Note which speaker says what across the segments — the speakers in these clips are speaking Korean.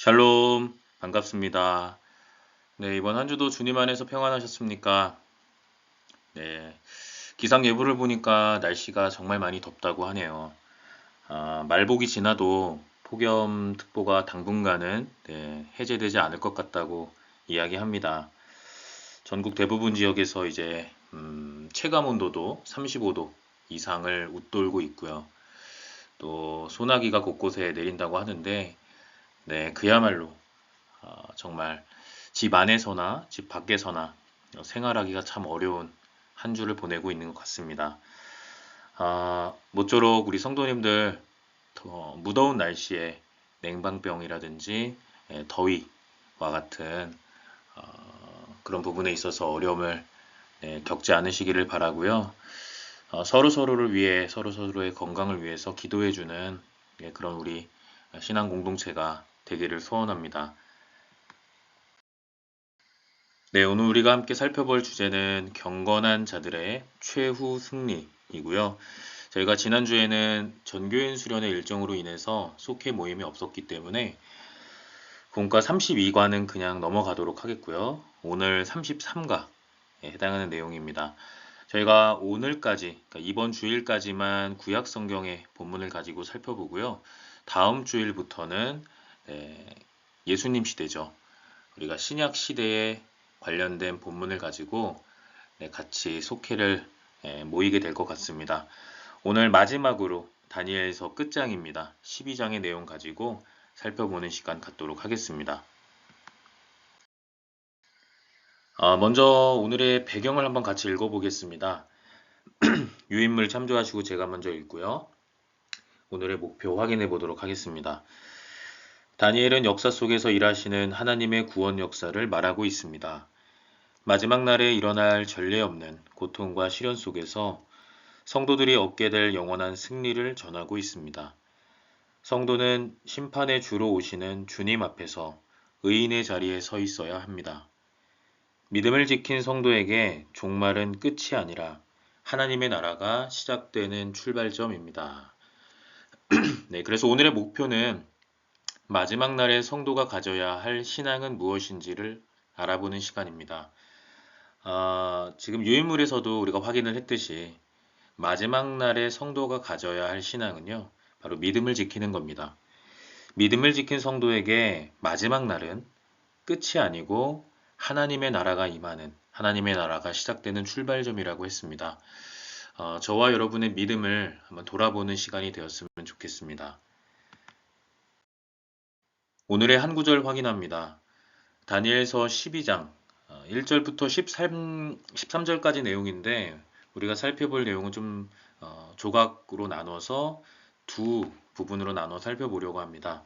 Speaker 1: 샬롬, 반갑습니다. 네, 이번 한 주도 주님 안에서 평안하셨습니까? 네, 기상 예보를 보니까 날씨가 정말 많이 덥다고 하네요. 말복이 지나도 폭염특보가 당분간은 해제되지 않을 것 같다고 이야기합니다. 전국 대부분 지역에서 이제 체감 온도도 35도 이상을 웃돌고 있고요. 또 소나기가 곳곳에 내린다고 하는데, 네, 그야말로 정말 집 안에서나 집 밖에서나 생활하기가 참 어려운 한 주를 보내고 있는 것 같습니다. 모쪼록 우리 성도님들 더 무더운 날씨에 냉방병이라든지 더위와 같은 그런 부분에 있어서 어려움을 겪지 않으시기를 바라고요. 서로 서로를 위해 서로 서로의 건강을 위해서 기도해주는 그런 우리 신앙 공동체가 되기를 소원합니다. 네, 오늘 우리가 함께 살펴볼 주제는 경건한 자들의 최후 승리이고요. 저희가 지난주에는 전교인 수련회 일정으로 인해서 속회 모임이 없었기 때문에 본과 32과는 그냥 넘어가도록 하겠고요. 오늘 33과에 해당하는 내용입니다. 저희가 오늘까지, 그러니까 이번 주일까지만 구약 성경의 본문을 가지고 살펴보고요. 다음 주일부터는 예수님 시대죠. 우리가 신약 시대에 관련된 본문을 가지고 같이 속회를 모이게 될 것 같습니다. 오늘 마지막으로 다니엘서 끝장입니다. 12장의 내용 가지고 살펴보는 시간 갖도록 하겠습니다. 먼저 오늘의 배경을 한번 같이 읽어보겠습니다. 유인물 참조하시고 제가 먼저 읽고요. 오늘의 목표 확인해 보도록 하겠습니다. 다니엘은 역사 속에서 일하시는 하나님의 구원 역사를 말하고 있습니다. 마지막 날에 일어날 전례 없는 고통과 시련 속에서 성도들이 얻게 될 영원한 승리를 전하고 있습니다. 성도는 심판의 주로 오시는 주님 앞에서 의인의 자리에 서 있어야 합니다. 믿음을 지킨 성도에게 종말은 끝이 아니라 하나님의 나라가 시작되는 출발점입니다. 네, 그래서 오늘의 목표는 마지막 날에 성도가 가져야 할 신앙은 무엇인지를 알아보는 시간입니다. 지금 유인물에서도 우리가 확인을 했듯이 마지막 날에 성도가 가져야 할 신앙은요, 바로 믿음을 지키는 겁니다. 믿음을 지킨 성도에게 마지막 날은 끝이 아니고 하나님의 나라가 임하는, 하나님의 나라가 시작되는 출발점이라고 했습니다. 저와 여러분의 믿음을 한번 돌아보는 시간이 되었으면 좋겠습니다. 오늘의 한 구절 확인합니다. 다니엘서 12장 1절부터 13절까지 내용인데 우리가 살펴볼 내용은 좀 조각으로 나눠서 두 부분으로 나눠 살펴보려고 합니다.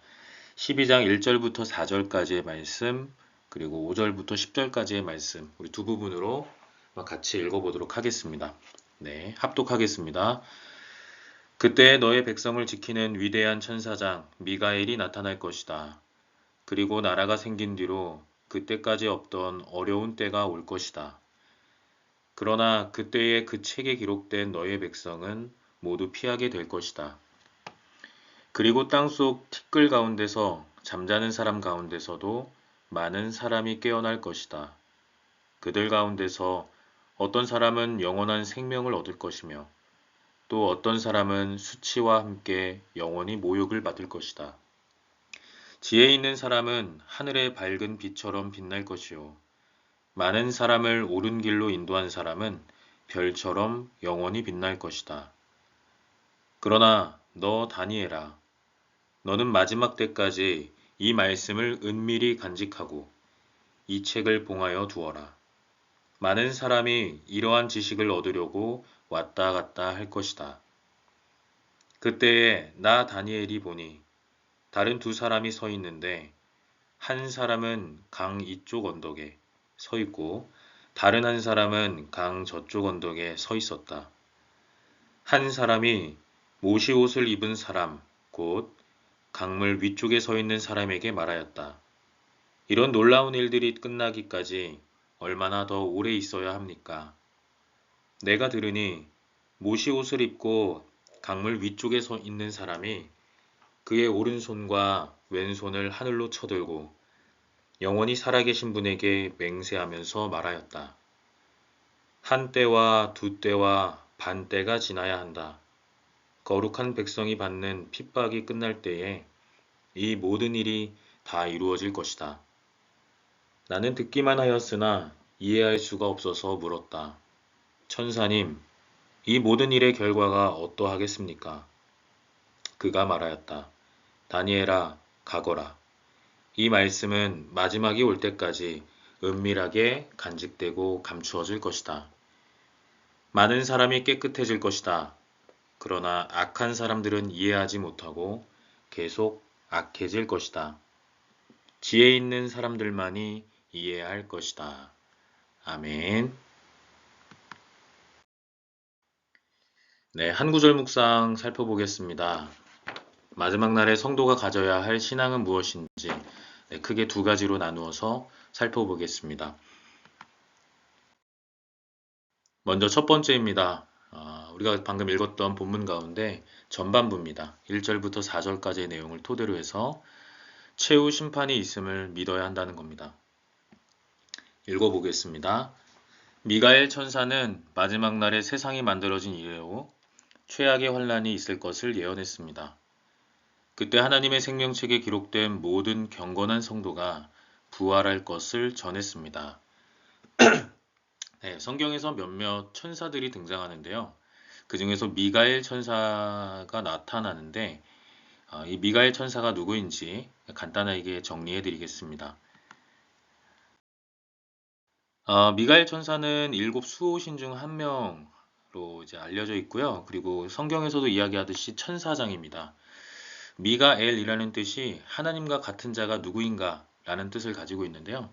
Speaker 1: 12장 1절부터 4절까지의 말씀 그리고 5절부터 10절까지의 말씀 우리 두 부분으로 같이 읽어보도록 하겠습니다. 네, 합독하겠습니다. 그때 너의 백성을 지키는 위대한 천사장 미가엘이 나타날 것이다. 그리고 나라가 생긴 뒤로 그때까지 없던 어려운 때가 올 것이다. 그러나 그때의 그 책에 기록된 너의 백성은 모두 피하게 될 것이다. 그리고 땅속 티끌 가운데서 잠자는 사람 가운데서도 많은 사람이 깨어날 것이다. 그들 가운데서 어떤 사람은 영원한 생명을 얻을 것이며 또 어떤 사람은 수치와 함께 영원히 모욕을 받을 것이다. 지혜 있는 사람은 하늘의 밝은 빛처럼 빛날 것이요. 많은 사람을 옳은 길로 인도한 사람은 별처럼 영원히 빛날 것이다. 그러나 너 다니엘아, 너는 마지막 때까지 이 말씀을 은밀히 간직하고 이 책을 봉하여 두어라. 많은 사람이 이러한 지식을 얻으려고 왔다 갔다 할 것이다. 그때에 나 다니엘이 보니 다른 두 사람이 서 있는데 한 사람은 강 이쪽 언덕에 서 있고 다른 한 사람은 강 저쪽 언덕에 서 있었다. 한 사람이 모시 옷을 입은 사람, 곧 강물 위쪽에 서 있는 사람에게 말하였다. 이런 놀라운 일들이 끝나기까지 얼마나 더 오래 있어야 합니까? 내가 들으니 모시 옷을 입고 강물 위쪽에 서 있는 사람이 그의 오른손과 왼손을 하늘로 쳐들고 영원히 살아계신 분에게 맹세하면서 말하였다. 한 때와 두 때와 반 때가 지나야 한다. 거룩한 백성이 받는 핍박이 끝날 때에 이 모든 일이 다 이루어질 것이다. 나는 듣기만 하였으나 이해할 수가 없어서 물었다. 천사님, 이 모든 일의 결과가 어떠하겠습니까? 그가 말하였다. 다니엘아, 가거라. 이 말씀은 마지막이 올 때까지 은밀하게 간직되고 감추어질 것이다. 많은 사람이 깨끗해질 것이다. 그러나 악한 사람들은 이해하지 못하고 계속 악해질 것이다. 지혜 있는 사람들만이 이해할 것이다. 아멘. 네, 한 구절 묵상 살펴보겠습니다. 마지막 날에 성도가 가져야 할 신앙은 무엇인지 크게 두 가지로 나누어서 살펴보겠습니다. 먼저 첫 번째입니다. 우리가 방금 읽었던 본문 가운데 전반부입니다. 1절부터 4절까지의 내용을 토대로 해서 최후 심판이 있음을 믿어야 한다는 겁니다. 읽어보겠습니다. 미가엘 천사는 마지막 날에 세상이 만들어진 이래로 최악의 환란이 있을 것을 예언했습니다. 그때 하나님의 생명책에 기록된 모든 경건한 성도가 부활할 것을 전했습니다. 네, 성경에서 몇몇 천사들이 등장하는데요. 그 중에서 미가엘 천사가 나타나는데 이 미가엘 천사가 누구인지 간단하게 정리해 드리겠습니다. 미가엘 천사는 일곱 수호신 중 한 명으로 이제 알려져 있고요. 그리고 성경에서도 이야기하듯이 천사장입니다. 미가엘이라는 뜻이 하나님과 같은 자가 누구인가 라는 뜻을 가지고 있는데요.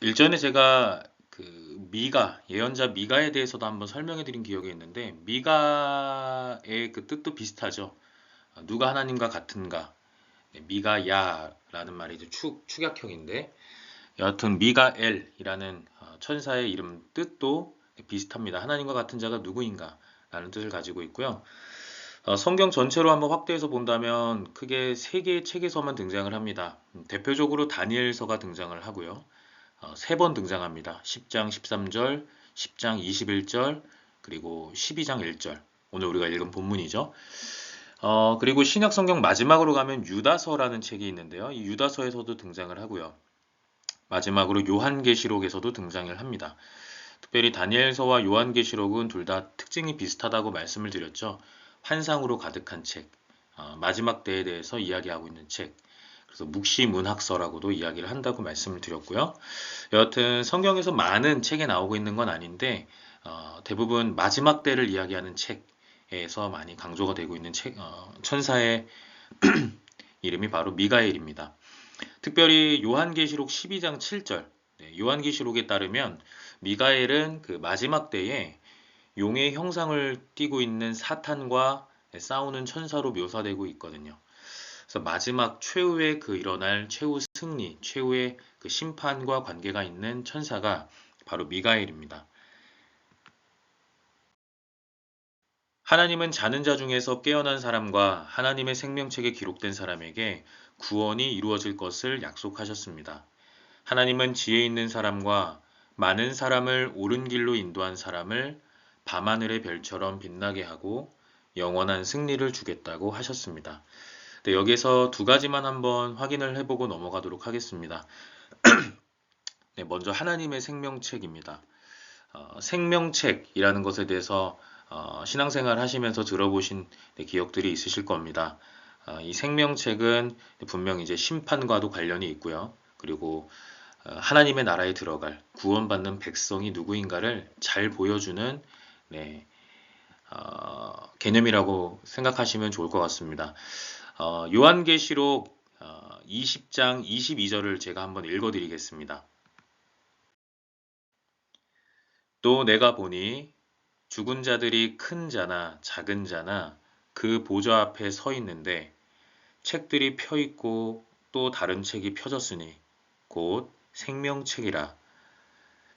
Speaker 1: 일전에 제가 그 미가, 예언자 미가에 대해서도 한번 설명해 드린 기억이 있는데 미가의 그 뜻도 비슷하죠. 누가 하나님과 같은가. 미가야라는 말이 이제 축약형인데 여하튼 미가엘이라는 천사의 이름 뜻도 비슷합니다. 하나님과 같은 자가 누구인가 라는 뜻을 가지고 있고요. 성경 전체로 한번 확대해서 본다면 크게 세 개의 책에서만 등장을 합니다. 대표적으로 다니엘서가 등장을 하고요. 세 번 등장합니다. 10장 13절, 10장 21절, 그리고 12장 1절. 오늘 우리가 읽은 본문이죠. 그리고 신약 성경 마지막으로 가면 유다서라는 책이 있는데요. 이 유다서에서도 등장을 하고요. 마지막으로 요한계시록에서도 등장을 합니다. 특별히 다니엘서와 요한계시록은 둘 다 특징이 비슷하다고 말씀을 드렸죠. 환상으로 가득한 책, 마지막 때에 대해서 이야기하고 있는 책, 그래서 묵시문학서라고도 이야기를 한다고 말씀을 드렸고요. 여하튼 성경에서 많은 책에 나오고 있는 건 아닌데 대부분 마지막 때를 이야기하는 책에서 많이 강조가 되고 있는 천사의 이름이 바로 미가엘입니다. 특별히 요한계시록 12장 7절, 요한계시록에 따르면 미가엘은 그 마지막 때에 용의 형상을 띠고 있는 사탄과 싸우는 천사로 묘사되고 있거든요. 그래서 마지막 최후의 그 일어날 최후 승리, 최후의 그 심판과 관계가 있는 천사가 바로 미가엘입니다. 하나님은 자는 자 중에서 깨어난 사람과 하나님의 생명책에 기록된 사람에게 구원이 이루어질 것을 약속하셨습니다. 하나님은 지혜 있는 사람과 많은 사람을 옳은 길로 인도한 사람을 밤하늘의 별처럼 빛나게 하고 영원한 승리를 주겠다고 하셨습니다. 네, 여기서 두 가지만 한번 확인을 해보고 넘어가도록 하겠습니다. 네, 먼저 하나님의 생명책입니다. 생명책이라는 것에 대해서 신앙생활 하시면서 들어보신 기억들이 있으실 겁니다. 이 생명책은 분명 이제 심판과도 관련이 있고요. 그리고 하나님의 나라에 들어갈 구원받는 백성이 누구인가를 잘 보여주는 네, 개념이라고 생각하시면 좋을 것 같습니다. 요한계시록 20장 22절을 제가 한번 읽어드리겠습니다. 또 내가 보니 죽은 자들이 큰 자나 작은 자나 그 보좌 앞에 서 있는데 책들이 펴 있고 또 다른 책이 펴졌으니 곧 생명책이라.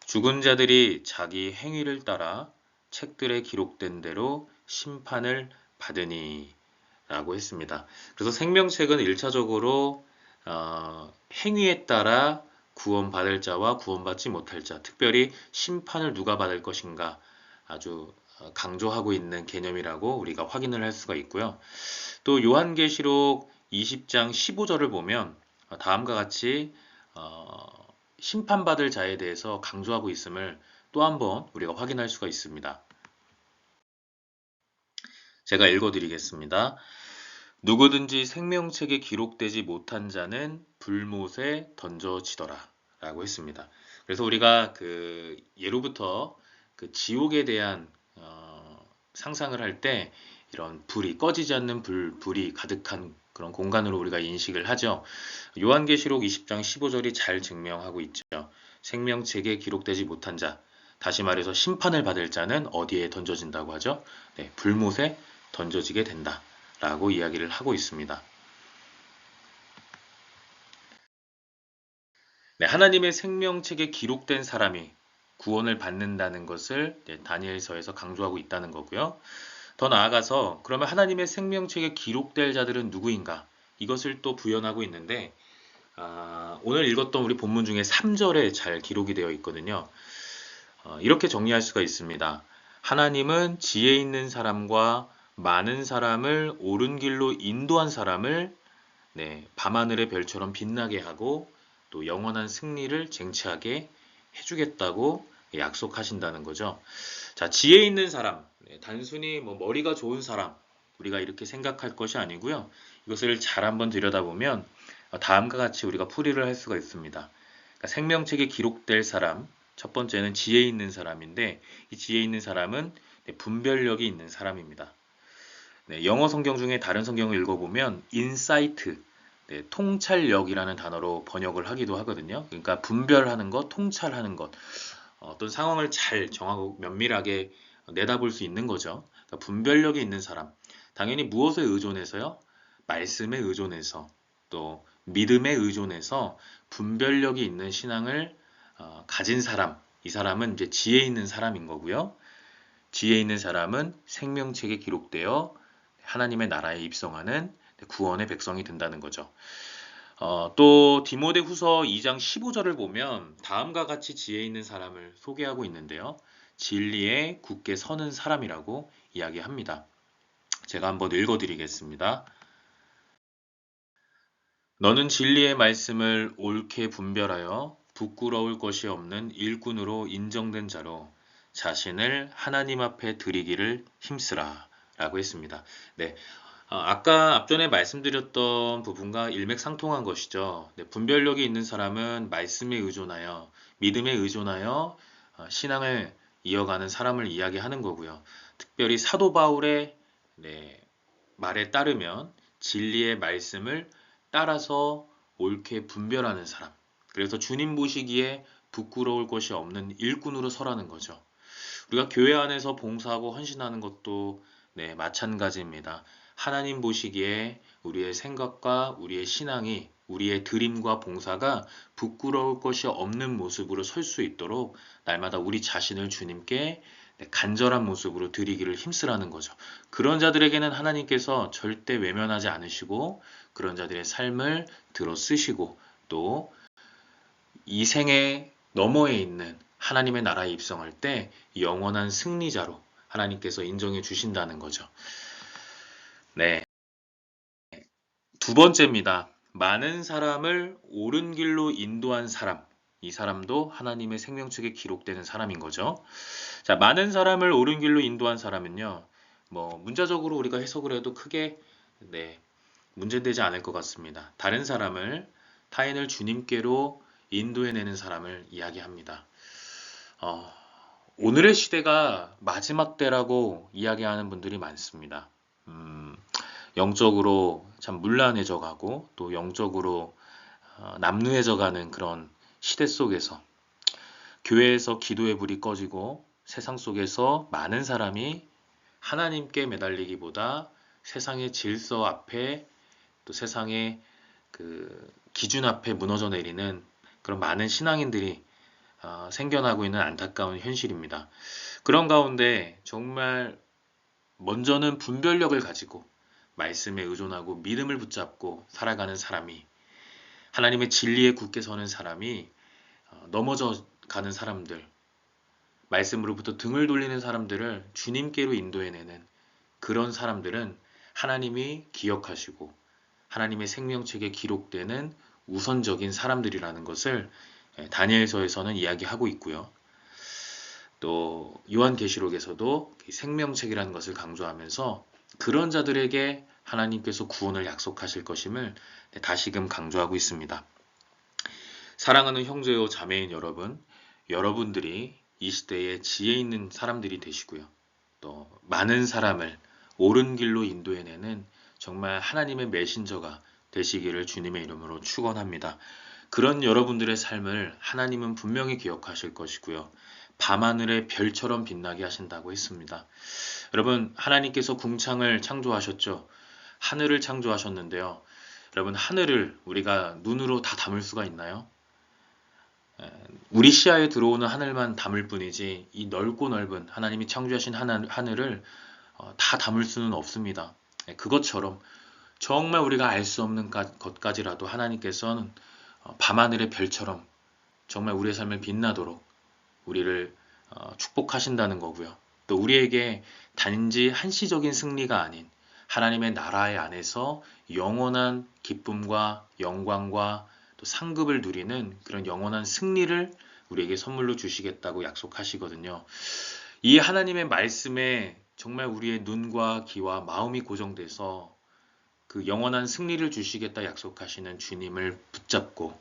Speaker 1: 죽은 자들이 자기 행위를 따라 책들에 기록된 대로 심판을 받으니. 라고 했습니다. 그래서 생명책은 1차적으로 행위에 따라 구원받을 자와 구원받지 못할 자, 특별히 심판을 누가 받을 것인가 아주 강조하고 있는 개념이라고 우리가 확인을 할 수가 있고요. 또 요한계시록 20장 15절을 보면 다음과 같이 심판받을 자에 대해서 강조하고 있음을 또 한번 우리가 확인할 수가 있습니다. 제가 읽어드리겠습니다. 누구든지 생명책에 기록되지 못한 자는 불못에 던져지더라 라고 했습니다. 그래서 우리가 그 예로부터 그 지옥에 대한 상상을 할 때 이런 불이 꺼지지 않는 불이 가득한 그런 공간으로 우리가 인식을 하죠. 요한계시록 20장 15절이 잘 증명하고 있죠. 생명책에 기록되지 못한 자, 다시 말해서 심판을 받을 자는 어디에 던져진다고 하죠? 네, 불못에 던져지게 된다 라고 이야기를 하고 있습니다. 네, 하나님의 생명책에 기록된 사람이 구원을 받는다는 것을 다니엘서에서 강조하고 있다는 거고요. 더 나아가서 그러면 하나님의 생명책에 기록될 자들은 누구인가? 이것을 또 부연하고 있는데 오늘 읽었던 우리 본문 중에 3절에 잘 기록이 되어 있거든요. 이렇게 정리할 수가 있습니다. 하나님은 지혜 있는 사람과 많은 사람을 옳은 길로 인도한 사람을 밤하늘의 별처럼 빛나게 하고 또 영원한 승리를 쟁취하게 해주겠다고 약속하신다는 거죠. 자, 지혜 있는 사람, 단순히 뭐 머리가 좋은 사람, 우리가 이렇게 생각할 것이 아니고요. 이것을 잘 한번 들여다보면 다음과 같이 우리가 풀이를 할 수가 있습니다. 그러니까 생명책에 기록될 사람, 첫 번째는 지혜 있는 사람인데 이 지혜 있는 사람은 분별력이 있는 사람입니다. 영어 성경 중에 다른 성경을 읽어보면 인사이트, 통찰력이라는 단어로 번역을 하기도 하거든요. 그러니까 분별하는 것, 통찰하는 것, 어떤 상황을 잘 정하고 면밀하게 내다볼 수 있는 거죠. 그러니까 분별력이 있는 사람, 당연히 무엇에 의존해서요? 말씀에 의존해서 또 믿음에 의존해서 분별력이 있는 신앙을 가진 사람, 이 사람은 이제 지혜 있는 사람인 거고요. 지혜 있는 사람은 생명책에 기록되어 하나님의 나라에 입성하는 구원의 백성이 된다는 거죠. 또 디모데후서 2장 15절을 보면 다음과 같이 지혜 있는 사람을 소개하고 있는데요. 진리에 굳게 서는 사람이라고 이야기합니다. 제가 한번 읽어드리겠습니다. 너는 진리의 말씀을 옳게 분별하여 부끄러울 것이 없는 일꾼으로 인정된 자로 자신을 하나님 앞에 드리기를 힘쓰라 라고 했습니다. 네, 아까 앞전에 말씀드렸던 부분과 일맥상통한 것이죠. 네, 분별력이 있는 사람은 말씀에 의존하여 믿음에 의존하여 신앙을 이어가는 사람을 이야기하는 거고요. 특별히 사도 바울의 말에 따르면 진리의 말씀을 따라서 옳게 분별하는 사람. 그래서 주님 보시기에 부끄러울 것이 없는 일꾼으로 서라는 거죠. 우리가 교회 안에서 봉사하고 헌신하는 것도 마찬가지입니다. 하나님 보시기에 우리의 생각과 우리의 신앙이 우리의 드림과 봉사가 부끄러울 것이 없는 모습으로 설 수 있도록 날마다 우리 자신을 주님께 간절한 모습으로 드리기를 힘쓰라는 거죠. 그런 자들에게는 하나님께서 절대 외면하지 않으시고 그런 자들의 삶을 들어 쓰시고 또 이 생의 너머에 있는 하나님의 나라에 입성할 때 영원한 승리자로 하나님께서 인정해 주신다는 거죠. 네. 두 번째입니다. 많은 사람을 옳은 길로 인도한 사람. 이 사람도 하나님의 생명책에 기록되는 사람인 거죠. 자, 많은 사람을 옳은 길로 인도한 사람은요. 뭐 문자적으로 우리가 해석을 해도 크게 문제되지 않을 것 같습니다. 다른 사람을 타인을 주님께로 인도해내는 사람을 이야기합니다. 오늘의 시대가 마지막 때라고 이야기하는 분들이 많습니다. 영적으로 참 문란해져 가고 또 영적으로 남루해져 가는 그런 시대 속에서 교회에서 기도의 불이 꺼지고 세상 속에서 많은 사람이 하나님께 매달리기보다 세상의 질서 앞에 또 세상의 그 기준 앞에 무너져 내리는 그런 많은 신앙인들이 생겨나고 있는 안타까운 현실입니다. 그런 가운데 정말 먼저는 분별력을 가지고 말씀에 의존하고 믿음을 붙잡고 살아가는 사람이, 하나님의 진리에 굳게 서는 사람이 넘어져 가는 사람들, 말씀으로부터 등을 돌리는 사람들을 주님께로 인도해내는 그런 사람들은 하나님이 기억하시고 하나님의 생명책에 기록되는 우선적인 사람들이라는 것을 다니엘서에서는 이야기하고 있고요. 또 요한계시록에서도 생명책이라는 것을 강조하면서 그런 자들에게 하나님께서 구원을 약속하실 것임을 다시금 강조하고 있습니다. 사랑하는 형제요 자매인 여러분, 여러분들이 이 시대에 지혜 있는 사람들이 되시고요. 또 많은 사람을 옳은 길로 인도해내는 정말 하나님의 메신저가 되시기를 주님의 이름으로 축원합니다. 그런 여러분들의 삶을 하나님은 분명히 기억하실 것이고요. 밤하늘의 별처럼 빛나게 하신다고 했습니다. 여러분, 하나님께서 궁창을 창조하셨죠. 하늘을 창조하셨는데요. 여러분, 하늘을 우리가 눈으로 다 담을 수가 있나요? 우리 시야에 들어오는 하늘만 담을 뿐이지 이 넓고 넓은 하나님이 창조하신 하늘을 다 담을 수는 없습니다. 그것처럼 정말 우리가 알 수 없는 것까지라도 하나님께서는 밤하늘의 별처럼 정말 우리의 삶을 빛나도록 우리를 축복하신다는 거고요. 또 우리에게 단지 한시적인 승리가 아닌 하나님의 나라의 안에서 영원한 기쁨과 영광과 또 상급을 누리는 그런 영원한 승리를 우리에게 선물로 주시겠다고 약속하시거든요. 이 하나님의 말씀에 정말 우리의 눈과 귀와 마음이 고정돼서 그 영원한 승리를 주시겠다 약속하시는 주님을 붙잡고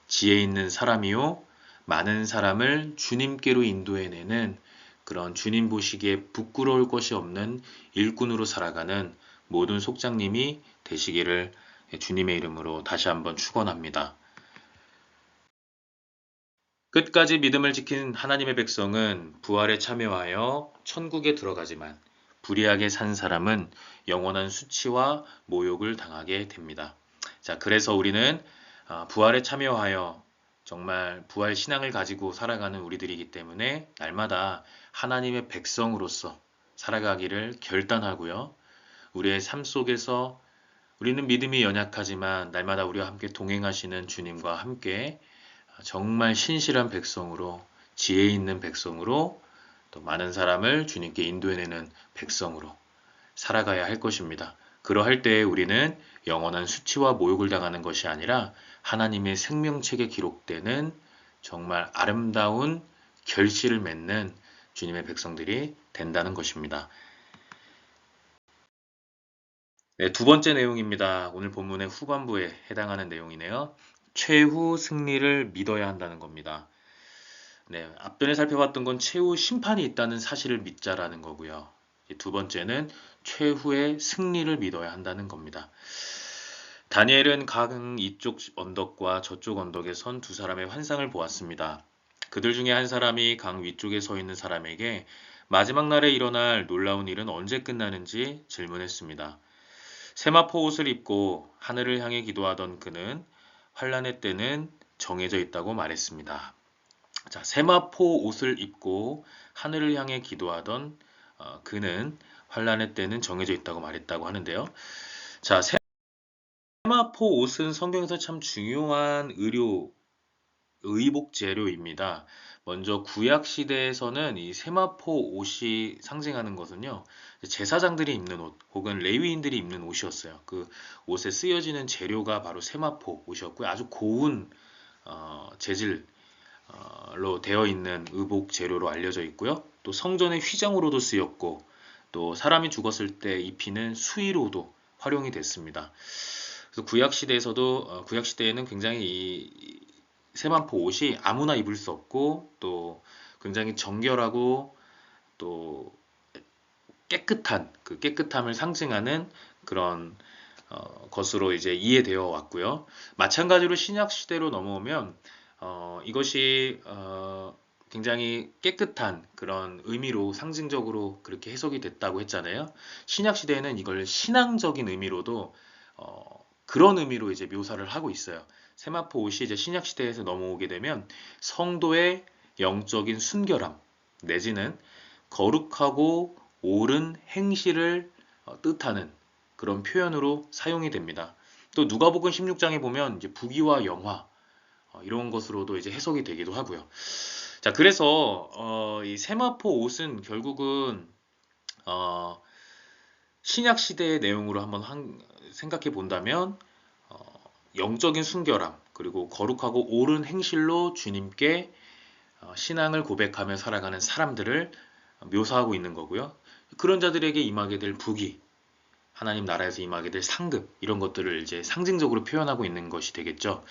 Speaker 1: 지혜 있는 사람이요 많은 사람을 주님께로 인도해내는 그런 주님 보시기에 부끄러울 것이 없는 일꾼으로 살아가는 모든 속장님이 되시기를 주님의 이름으로 다시 한번 축원합니다. 끝까지 믿음을 지킨 하나님의 백성은 부활에 참여하여 천국에 들어가지만 불의하게 산 사람은 영원한 수치와 모욕을 당하게 됩니다. 자, 그래서 우리는 부활에 참여하여 정말 부활 신앙을 가지고 살아가는 우리들이기 때문에 날마다 하나님의 백성으로서 살아가기를 결단하고요. 우리의 삶 속에서 우리는 믿음이 연약하지만 날마다 우리와 함께 동행하시는 주님과 함께 정말 신실한 백성으로 지혜 있는 백성으로 또 많은 사람을 주님께 인도해내는 백성으로 살아가야 할 것입니다. 그러할 때에 우리는 영원한 수치와 모욕을 당하는 것이 아니라 하나님의 생명책에 기록되는 정말 아름다운 결실을 맺는 주님의 백성들이 된다는 것입니다. 네, 두 번째 내용입니다. 오늘 본문의 후반부에 해당하는 내용이네요. 최후 승리를 믿어야 한다는 겁니다. 네, 앞전에 살펴봤던 건 최후 심판이 있다는 사실을 믿자라는 거고요. 두 번째는 최후의 승리를 믿어야 한다는 겁니다. 다니엘은 강 이쪽 언덕과 저쪽 언덕에 선 두 사람의 환상을 보았습니다. 그들 중에 한 사람이 강 위쪽에 서 있는 사람에게 마지막 날에 일어날 놀라운 일은 언제 끝나는지 질문했습니다. 세마포 옷을 입고 하늘을 향해 기도하던 그는 환란의 때는 정해져 있다고 말했습니다. 자, 세마포 옷을 입고 하늘을 향해 기도하던 그는 환란의 때는 정해져 있다고 말했다고 하는데요. 자, 세마포 옷은 성경에서 참 중요한 의복 재료입니다. 먼저 구약 시대에서는 이 세마포 옷이 상징하는 것은요, 제사장들이 입는 옷 혹은 레위인들이 입는 옷이었어요. 그 옷에 쓰여지는 재료가 바로 세마포 옷이었고요. 아주 고운 재질로 되어 있는 의복 재료로 알려져 있고요. 또 성전의 휘장으로도 쓰였고, 또 사람이 죽었을 때 입히는 수의로도 활용이 됐습니다. 그래서 구약 시대에는 굉장히 이 세마포 옷이 아무나 입을 수 없고 또 굉장히 정결하고 또 깨끗한 그 깨끗함을 상징하는 그런 것으로 이제 이해되어 왔고요. 마찬가지로 신약 시대로 넘어오면 이것이 굉장히 깨끗한 그런 의미로 상징적으로 그렇게 해석이 됐다고 했잖아요. 신약 시대에는 이걸 신앙적인 의미로도 그런 의미로 이제 묘사를 하고 있어요. 세마포 옷이 이제 신약 시대에서 넘어오게 되면 성도의 영적인 순결함 내지는 거룩하고 옳은 행실을 뜻하는 그런 표현으로 사용이 됩니다. 또 누가복음 16장에 보면 이제 부귀와 영화 이런 것으로도 이제 해석이 되기도 하고요. 자, 그래서 이 세마포 옷은 결국은 어, 신약 시대의 내용으로 한번 생각해 본다면 영적인 순결함 그리고 거룩하고 옳은 행실로 주님께 신앙을 고백하며 살아가는 사람들을 묘사하고 있는 거고요. 그런 자들에게 임하게 될 부귀, 하나님 나라에서 임하게 될 상급 이런 것들을 이제 상징적으로 표현하고 있는 것이 되겠죠.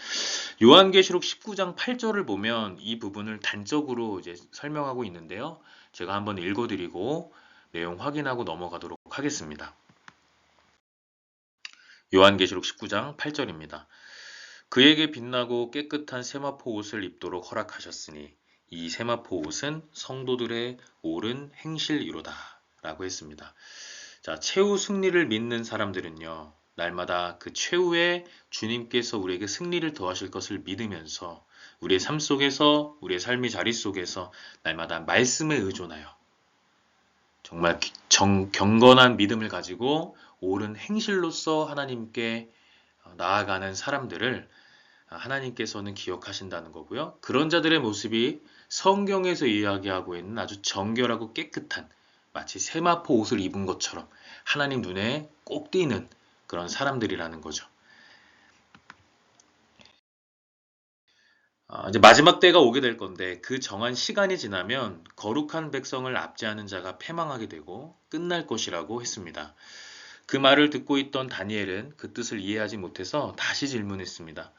Speaker 1: 요한계시록 19장 8절을 보면 이 부분을 단적으로 이제 설명하고 있는데요. 제가 한번 읽어드리고 내용 확인하고 넘어가도록 하겠습니다. 요한계시록 19장 8절입니다. 그에게 빛나고 깨끗한 세마포 옷을 입도록 허락하셨으니 이 세마포 옷은 성도들의 옳은 행실이로다 라고 했습니다. 자, 최후 승리를 믿는 사람들은요, 날마다 그 최후의 주님께서 우리에게 승리를 더하실 것을 믿으면서 우리의 삶 속에서, 우리의 삶의 자리 속에서 날마다 말씀에 의존하여 정말 경건한 믿음을 가지고 옳은 행실로서 하나님께 나아가는 사람들을 하나님께서는 기억하신다는 거고요. 그런 자들의 모습이 성경에서 이야기하고 있는 아주 정결하고 깨끗한 마치 세마포 옷을 입은 것처럼 하나님 눈에 꼭 띄는 그런 사람들이라는 거죠. 이제 마지막 때가 오게 될 건데 그 정한 시간이 지나면 거룩한 백성을 압제하는 자가 패망하게 되고 끝날 것이라고 했습니다. 그 말을 듣고 있던 다니엘은 그 뜻을 이해하지 못해서 다시 질문했습니다.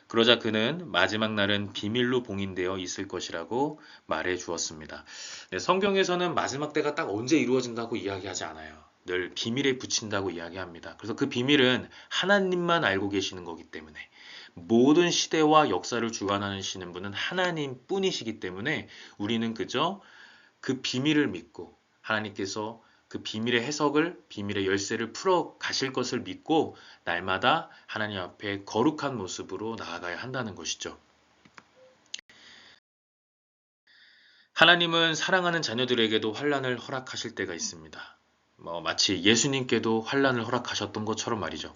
Speaker 1: 그러자 그는 마지막 날은 비밀로 봉인되어 있을 것이라고 말해 주었습니다. 네, 성경에서는 마지막 때가 딱 언제 이루어진다고 이야기하지 않아요. 늘 비밀에 붙인다고 이야기합니다. 그래서 그 비밀은 하나님만 알고 계시는 거기 때문에 모든 시대와 역사를 주관하시는 분은 하나님 뿐이시기 때문에 우리는 그저 그 비밀을 믿고 하나님께서 그 비밀의 해석을, 비밀의 열쇠를 풀어 가실 것을 믿고 날마다 하나님 앞에 거룩한 모습으로 나아가야 한다는 것이죠. 하나님은 사랑하는 자녀들에게도 환난을 허락하실 때가 있습니다. 마치 예수님께도 환난을 허락하셨던 것처럼 말이죠.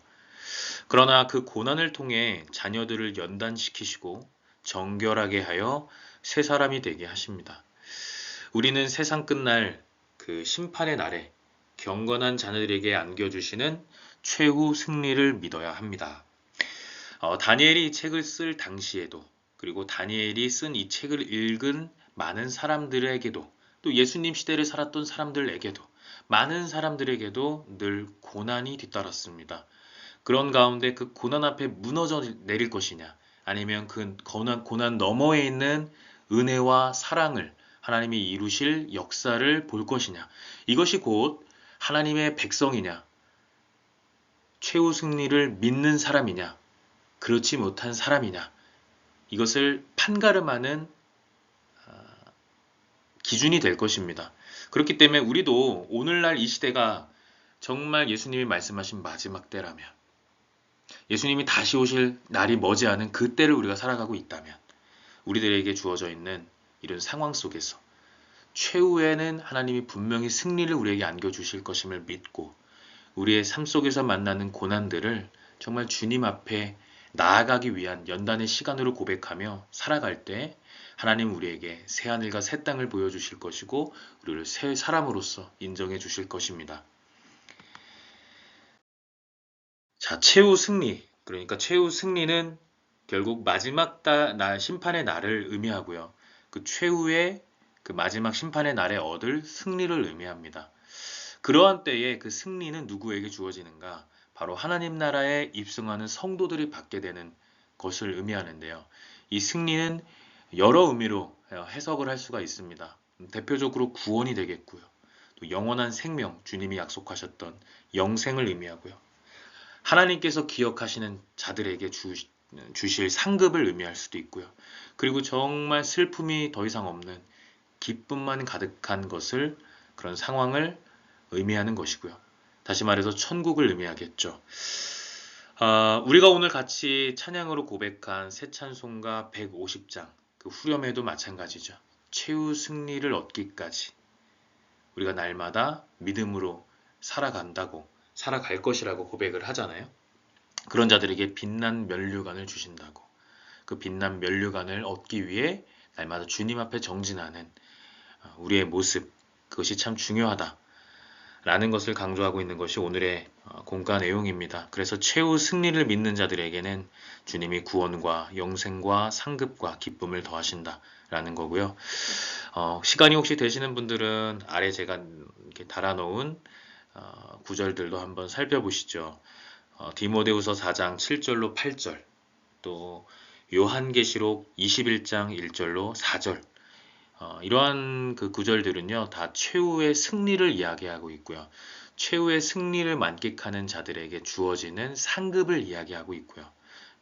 Speaker 1: 그러나 그 고난을 통해 자녀들을 연단시키시고 정결하게 하여 새 사람이 되게 하십니다. 우리는 세상 끝날 그 심판의 날에 경건한 자녀들에게 안겨주시는 최후 승리를 믿어야 합니다. 다니엘이 이 책을 쓸 당시에도 그리고 다니엘이 쓴 이 책을 읽은 많은 사람들에게도 또 예수님 시대를 살았던 사람들에게도 많은 사람들에게도 늘 고난이 뒤따랐습니다. 그런 가운데 그 고난 앞에 무너져 내릴 것이냐 아니면 그 고난 너머에 있는 은혜와 사랑을 하나님이 이루실 역사를 볼 것이냐 이것이 곧 하나님의 백성이냐 최후 승리를 믿는 사람이냐 그렇지 못한 사람이냐 이것을 판가름하는 기준이 될 것입니다. 그렇기 때문에 우리도 오늘날 이 시대가 정말 예수님이 말씀하신 마지막 때라면 예수님이 다시 오실 날이 머지않은 그 때를 우리가 살아가고 있다면 우리들에게 주어져 있는 이런 상황 속에서 최후에는 하나님이 분명히 승리를 우리에게 안겨주실 것임을 믿고 우리의 삶 속에서 만나는 고난들을 정말 주님 앞에 나아가기 위한 연단의 시간으로 고백하며 살아갈 때 하나님 우리에게 새 하늘과 새 땅을 보여주실 것이고 우리를 새 사람으로서 인정해 주실 것입니다. 자, 최후 승리. 그러니까 최후 승리는 결국 마지막 심판의 날을 의미하고요. 그 최후의 그 마지막 심판의 날에 얻을 승리를 의미합니다. 그러한 때에 그 승리는 누구에게 주어지는가? 바로 하나님 나라에 입성하는 성도들이 받게 되는 것을 의미하는데요. 이 승리는 여러 의미로 해석을 할 수가 있습니다. 대표적으로 구원이 되겠고요. 또 영원한 생명, 주님이 약속하셨던 영생을 의미하고요. 하나님께서 기억하시는 자들에게 주실 상급을 의미할 수도 있고요. 그리고 정말 슬픔이 더 이상 없는 기쁨만 가득한 것을 그런 상황을 의미하는 것이고요. 다시 말해서 천국을 의미하겠죠. 우리가 오늘 같이 찬양으로 고백한 새 찬송가 150장 그 후렴에도 마찬가지죠. 최후 승리를 얻기까지 우리가 날마다 믿음으로 살아간다고 살아갈 것이라고 고백을 하잖아요. 그런 자들에게 빛난 면류관을 주신다고. 그 빛난 면류관을 얻기 위해 날마다 주님 앞에 정진하는 우리의 모습, 그것이 참 중요하다. 라는 것을 강조하고 있는 것이 오늘의 공과 내용입니다. 그래서 최후 승리를 믿는 자들에게는 주님이 구원과 영생과 상급과 기쁨을 더하신다. 라는 거고요. 시간이 혹시 되시는 분들은 아래 제가 이렇게 달아놓은 구절들도 한번 살펴보시죠. 디모데후서 4장 7절로 8절, 또 요한계시록 21장 1절로 4절, 이러한 그 구절들은요, 다 최후의 승리를 이야기하고 있고요. 최후의 승리를 만끽하는 자들에게 주어지는 상급을 이야기하고 있고요.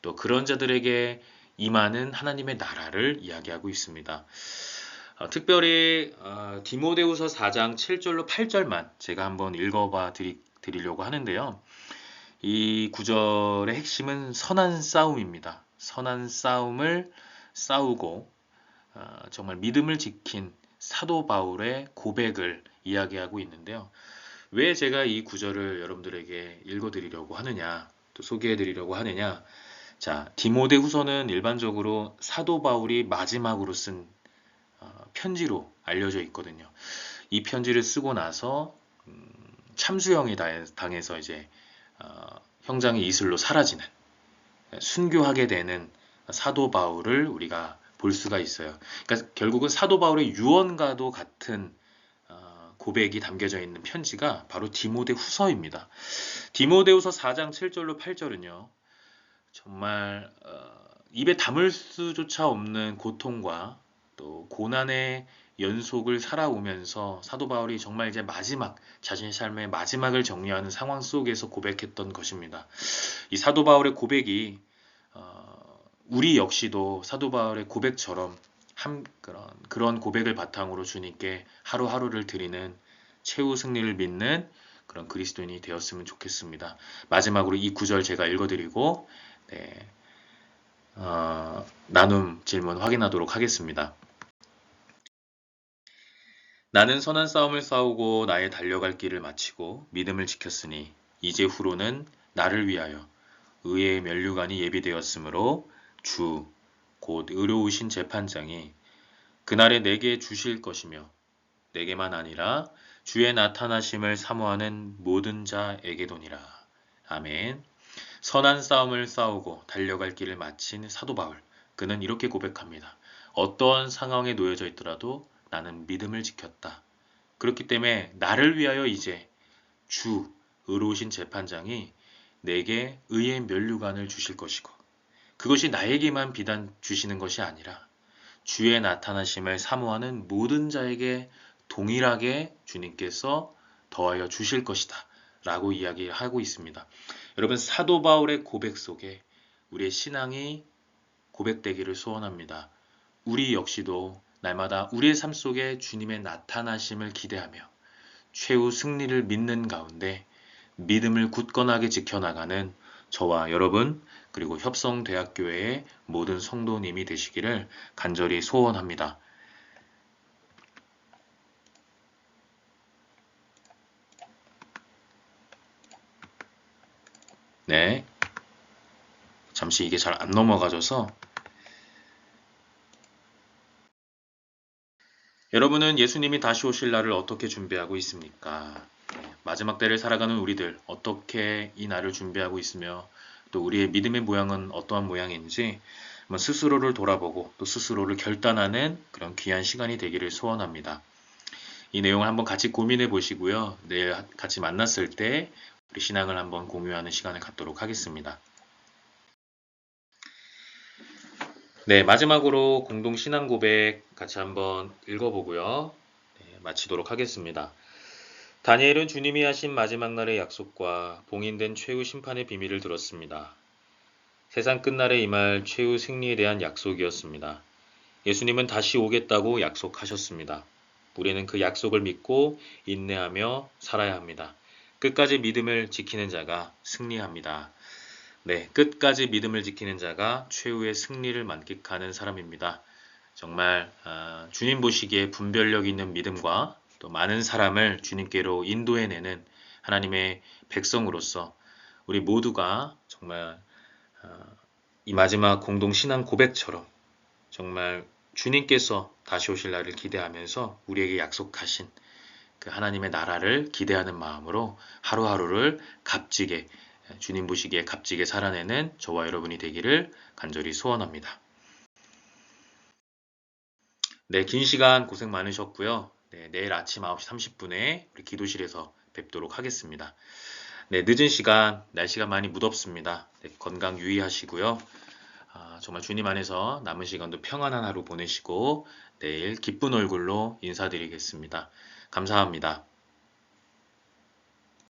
Speaker 1: 또 그런 자들에게 임하는 하나님의 나라를 이야기하고 있습니다. 특별히 디모데후서 4장 7절로 8절만 제가 한번 읽어봐 드리려고 하는데요. 이 구절의 핵심은 선한 싸움입니다. 선한 싸움을 싸우고 정말 믿음을 지킨 사도 바울의 고백을 이야기하고 있는데요. 왜 제가 이 구절을 여러분들에게 읽어드리려고 하느냐, 또 소개해드리려고 하느냐. 자, 디모데후서는 일반적으로 사도 바울이 마지막으로 쓴 편지로 알려져 있거든요. 이 편지를 쓰고 나서 참수형이 당해서 이제 형장의 이슬로 사라지는, 순교하게 되는 사도 바울을 우리가 볼 수가 있어요. 그러니까 결국은 사도 바울의 유언과도 같은 고백이 담겨져 있는 편지가 바로 디모데후서입니다. 디모데후서 4장 7절로 8절은요. 정말 입에 담을 수조차 없는 고통과 또 고난의 연속을 살아오면서 사도 바울이 정말 이제 자신의 삶의 마지막을 정리하는 상황 속에서 고백했던 것입니다. 이 사도 바울의 고백이 우리 역시도 사도 바울의 고백처럼 그런 고백을 바탕으로 주님께 하루하루를 드리는 최후 승리를 믿는 그런 그리스도인이 되었으면 좋겠습니다. 마지막으로 이 구절 제가 읽어드리고 나눔 질문 확인하도록 하겠습니다. 나는 선한 싸움을 싸우고 나의 달려갈 길을 마치고 믿음을 지켰으니 이제후로는 나를 위하여 의의 면류관이 예비되었으므로 주 곧 의로우신 재판장이 그날에 내게 주실 것이며 내게만 아니라 주의 나타나심을 사모하는 모든 자에게도니라. 아멘. 선한 싸움을 싸우고 달려갈 길을 마친 사도 바울. 그는 이렇게 고백합니다. 어떠한 상황에 놓여져 있더라도 나는 믿음을 지켰다. 그렇기 때문에 나를 위하여 이제 주, 의로우신 재판장이 내게 의의 면류관을 주실 것이고 그것이 나에게만 비단 주시는 것이 아니라 주의 나타나심을 사모하는 모든 자에게 동일하게 주님께서 더하여 주실 것이다. 라고 이야기하고 있습니다. 여러분, 사도 바울의 고백 속에 우리의 신앙이 고백되기를 소원합니다. 우리 역시도 날마다 우리의 삶 속에 주님의 나타나심을 기대하며 최후 승리를 믿는 가운데 믿음을 굳건하게 지켜나가는 저와 여러분 그리고 협성대학교의 모든 성도님이 되시기를 간절히 소원합니다. 네, 잠시 이게 잘 안 넘어가져서 여러분은 예수님이 다시 오실 날을 어떻게 준비하고 있습니까? 마지막 때를 살아가는 우리들 어떻게 이 날을 준비하고 있으며 또 우리의 믿음의 모양은 어떠한 모양인지 스스로를 돌아보고 또 스스로를 결단하는 그런 귀한 시간이 되기를 소원합니다. 이 내용을 한번 같이 고민해 보시고요. 내일 같이 만났을 때 우리 신앙을 한번 공유하는 시간을 갖도록 하겠습니다. 네, 마지막으로 공동 신앙 고백 같이 한번 읽어보고요. 마치도록 하겠습니다. 다니엘은 주님이 하신 마지막 날의 약속과 봉인된 최후 심판의 비밀을 들었습니다. 세상 끝날에 임할 최후 승리에 대한 약속이었습니다. 예수님은 다시 오겠다고 약속하셨습니다. 우리는 그 약속을 믿고 인내하며 살아야 합니다. 끝까지 믿음을 지키는 자가 승리합니다. 네, 끝까지 믿음을 지키는 자가 최후의 승리를 만끽하는 사람입니다. 정말 주님 보시기에 분별력 있는 믿음과 또 많은 사람을 주님께로 인도해내는 하나님의 백성으로서 우리 모두가 정말 이 마지막 공동 신앙 고백처럼 정말 주님께서 다시 오실 날을 기대하면서 우리에게 약속하신 그 하나님의 나라를 기대하는 마음으로 하루하루를 값지게 주님 보시기에 값지게 살아내는 저와 여러분이 되기를 간절히 소원합니다. 네, 긴 시간 고생 많으셨고요. 네, 내일 아침 9시 30분에 우리 기도실에서 뵙도록 하겠습니다. 네, 늦은 시간 날씨가 많이 무덥습니다. 네, 건강 유의하시고요. 정말 주님 안에서 남은 시간도 평안한 하루 보내시고 내일 기쁜 얼굴로 인사드리겠습니다. 감사합니다.